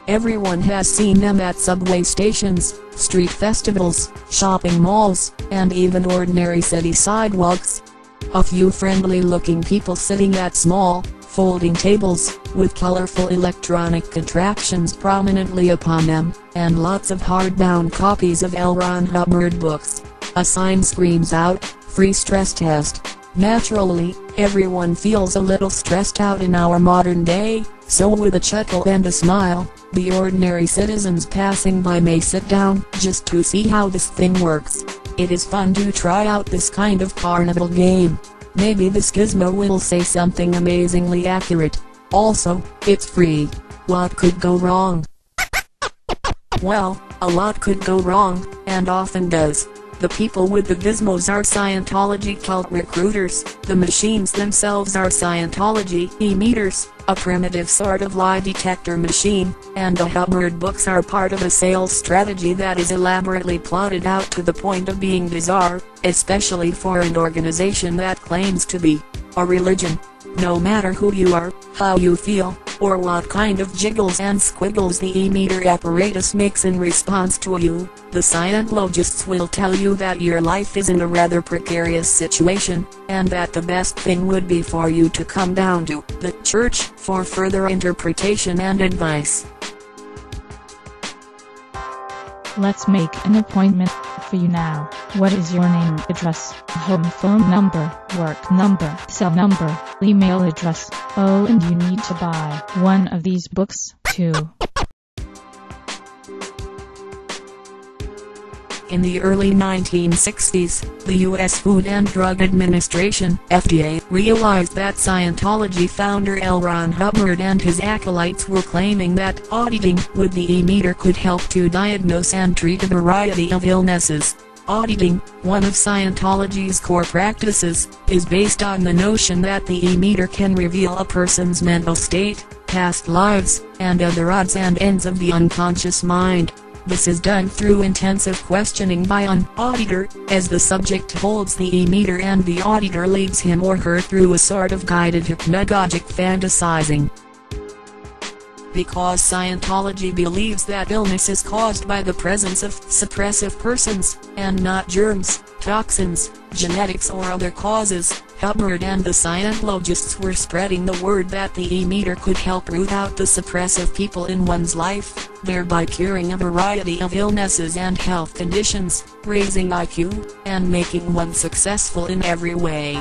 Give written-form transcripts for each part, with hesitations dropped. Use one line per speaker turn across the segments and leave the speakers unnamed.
Everyone has seen them at subway stations, street festivals, shopping malls, and even ordinary city sidewalks. A few friendly-looking people sitting at small, folding tables, with colorful electronic contraptions prominently upon them, and lots of hardbound copies of L. Ron Hubbard books. A sign screams out, "Free stress test." Naturally, everyone feels a little stressed out in our modern day, so with a chuckle and a smile, the ordinary citizens passing by may sit down just to see how this thing works. It is fun to try out this kind of carnival game. Maybe this gizmo will say something amazingly accurate. Also, it's free. What could go wrong? Well, a lot could go wrong, and often does. The people with the gizmos are Scientology cult recruiters, the machines themselves are Scientology e-meters, a primitive sort of lie detector machine, and the Hubbard books are part of a sales strategy that is elaborately plotted out to the point of being bizarre, especially for an organization that claims to be a religion. No matter who you are, how you feel, or what kind of jiggles and squiggles the e-meter apparatus makes in response to you, the Scientologists will tell you that your life is in a rather precarious situation, and that the best thing would be for you to come down to the church for further interpretation and advice.
Let's make an appointment for you now. What is your name, address, home phone number, work number, cell number, email address? Oh, and you need to buy one of these books, too.
In the early 1960s, the U.S. Food and Drug Administration, FDA, realized that Scientology founder L. Ron Hubbard and his acolytes were claiming that auditing with the e-meter could help to diagnose and treat a variety of illnesses. Auditing, one of Scientology's core practices, is based on the notion that the e-meter can reveal a person's mental state, past lives, and other odds and ends of the unconscious mind. This is done through intensive questioning by an auditor, as the subject holds the e-meter and the auditor leads him or her through a sort of guided hypnagogic fantasizing. Because Scientology believes that illness is caused by the presence of suppressive persons, and not germs, toxins, genetics or other causes, Hubbard and the Scientologists were spreading the word that the e-meter could help root out the suppressive people in one's life, thereby curing a variety of illnesses and health conditions, raising IQ, and making one successful in every way.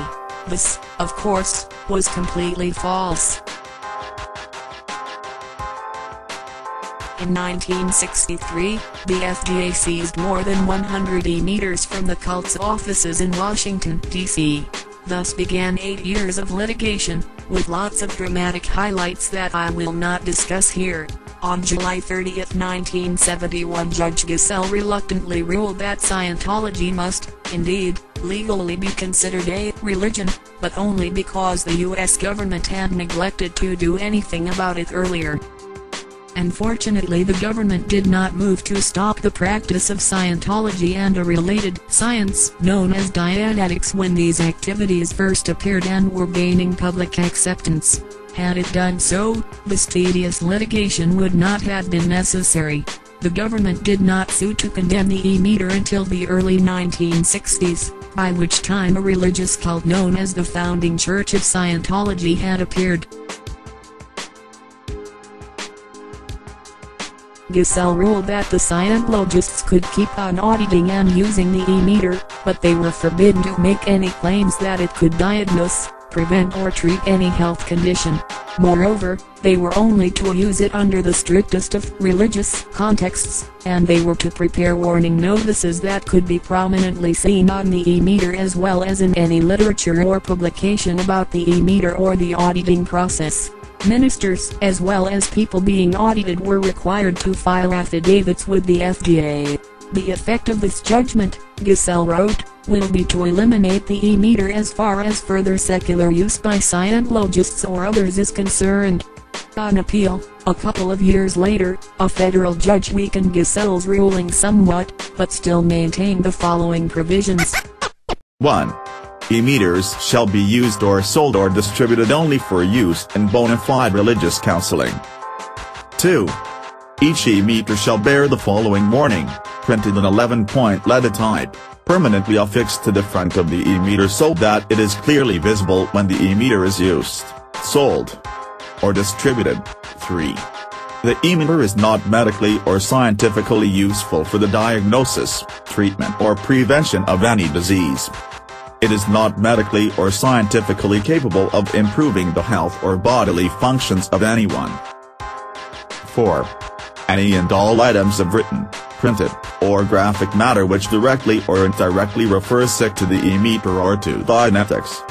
This, of course, was completely false. In 1963, the FDA seized more than 100 e-meters from the cult's offices in Washington, D.C. Thus began 8 years of litigation, with lots of dramatic highlights that I will not discuss here. On July 30, 1971, Judge Giselle reluctantly ruled that Scientology must, indeed, legally be considered a religion, but only because the U.S. government had neglected to do anything about it earlier. Unfortunately, the government did not move to stop the practice of Scientology and a related science known as Dianetics when these activities first appeared and were gaining public acceptance. Had it done so, this tedious litigation would not have been necessary. The government did not sue to condemn the e-meter until the early 1960s, by which time a religious cult known as the Founding Church of Scientology had appeared. Giselle ruled that the Scientologists could keep on auditing and using the e-meter, but they were forbidden to make any claims that it could diagnose, prevent or treat any health condition. Moreover, they were only to use it under the strictest of religious contexts, and they were to prepare warning notices that could be prominently seen on the e-meter as well as in any literature or publication about the e-meter or the auditing process. Ministers, as well as people being audited, were required to file affidavits with the FDA. The effect of this judgment, Giselle wrote, will be to eliminate the e-meter as far as further secular use by Scientologists or others is concerned. On appeal, a couple of years later, a federal judge weakened Giselle's ruling somewhat, but still maintained the following provisions.
1. E-meters shall be used or sold or distributed only for use and bona fide religious counseling. 2. Each e-meter shall bear the following warning, printed in 11-point leaded type, permanently affixed to the front of the e-meter so that it is clearly visible when the e-meter is used, sold, or distributed. 3. The e-meter is not medically or scientifically useful for the diagnosis, treatment or prevention of any disease. It is not medically or scientifically capable of improving the health or bodily functions of anyone. 4. Any and all items of written, printed, or graphic matter which directly or indirectly refers to the e-meter or to Dianetics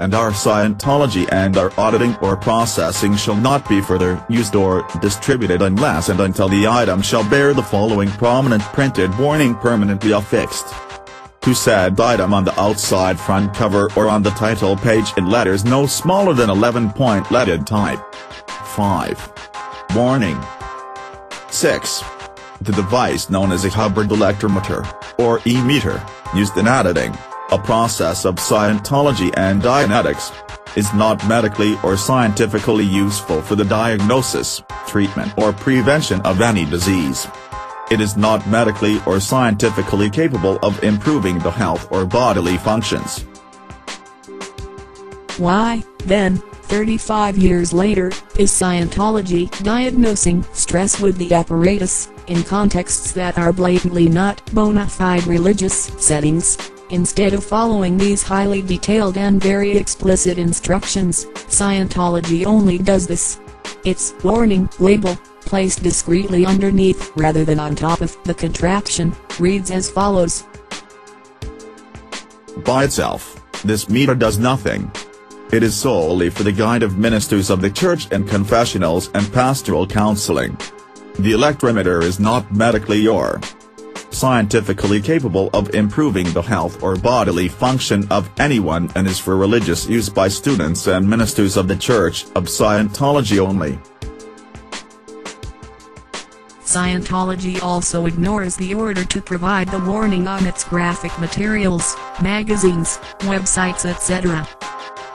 and our Scientology and our auditing or processing shall not be further used or distributed unless and until the item shall bear the following prominent printed warning permanently affixed to said item on the outside front cover or on the title page in letters no smaller than 11-point leaded type. 5. Warning. 6. The device known as a Hubbard electrometer, or e-meter, used in auditing, a process of Scientology and Dianetics, is not medically or scientifically useful for the diagnosis, treatment or prevention of any disease. It is not medically or scientifically capable of improving the health or bodily functions.
Why, then, 35 years later, is Scientology diagnosing stress with the apparatus, in contexts that are blatantly not bona fide religious settings? Instead of following these highly detailed and very explicit instructions, Scientology only does this. Its warning label, placed discreetly underneath rather than on top of the contraption, reads as follows.
By itself, this meter does nothing. It is solely for the guide of ministers of the church and confessionals and pastoral counseling. The electrometer is not medically or scientifically capable of improving the health or bodily function of anyone and is for religious use by students and ministers of the Church of Scientology only.
Scientology also ignores the order to provide the warning on its graphic materials, magazines, websites etc.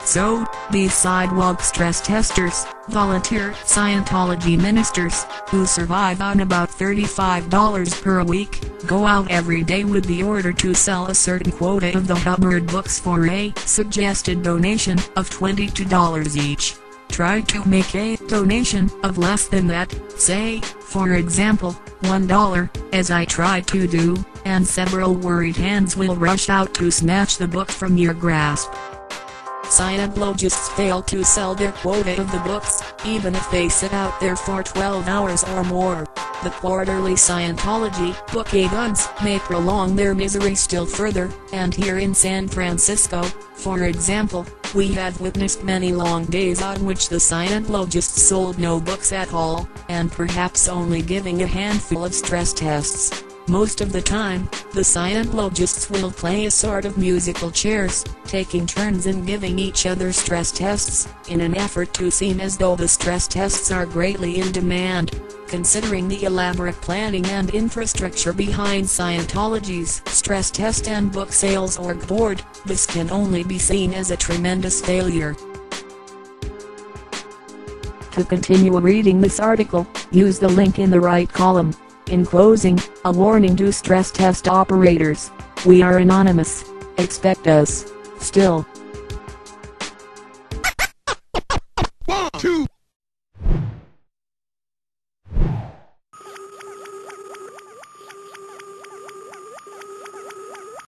So, these sidewalk stress testers, volunteer Scientology ministers, who survive on about $35 per week, go out every day with the order to sell a certain quota of the Hubbard books for a suggested donation of $22 each. Try to make a donation of less than that, say, for example, $1, as I tried to do, and several worried hands will rush out to snatch the book from your grasp. Scientologists fail to sell their quota of the books, even if they sit out there for 12 hours or more. The quarterly Scientology book ads may prolong their misery still further, and here in San Francisco, for example, we have witnessed many long days on which the Scientologists sold no books at all, and perhaps only giving a handful of stress tests. Most of the time, the Scientologists will play a sort of musical chairs, taking turns in giving each other stress tests, in an effort to seem as though the stress tests are greatly in demand. Considering the elaborate planning and infrastructure behind Scientology's stress test and book sales org board, this can only be seen as a tremendous failure. To continue reading this article, use the link in the right column. In closing, a warning to stress test operators. We are anonymous. Expect us. Still.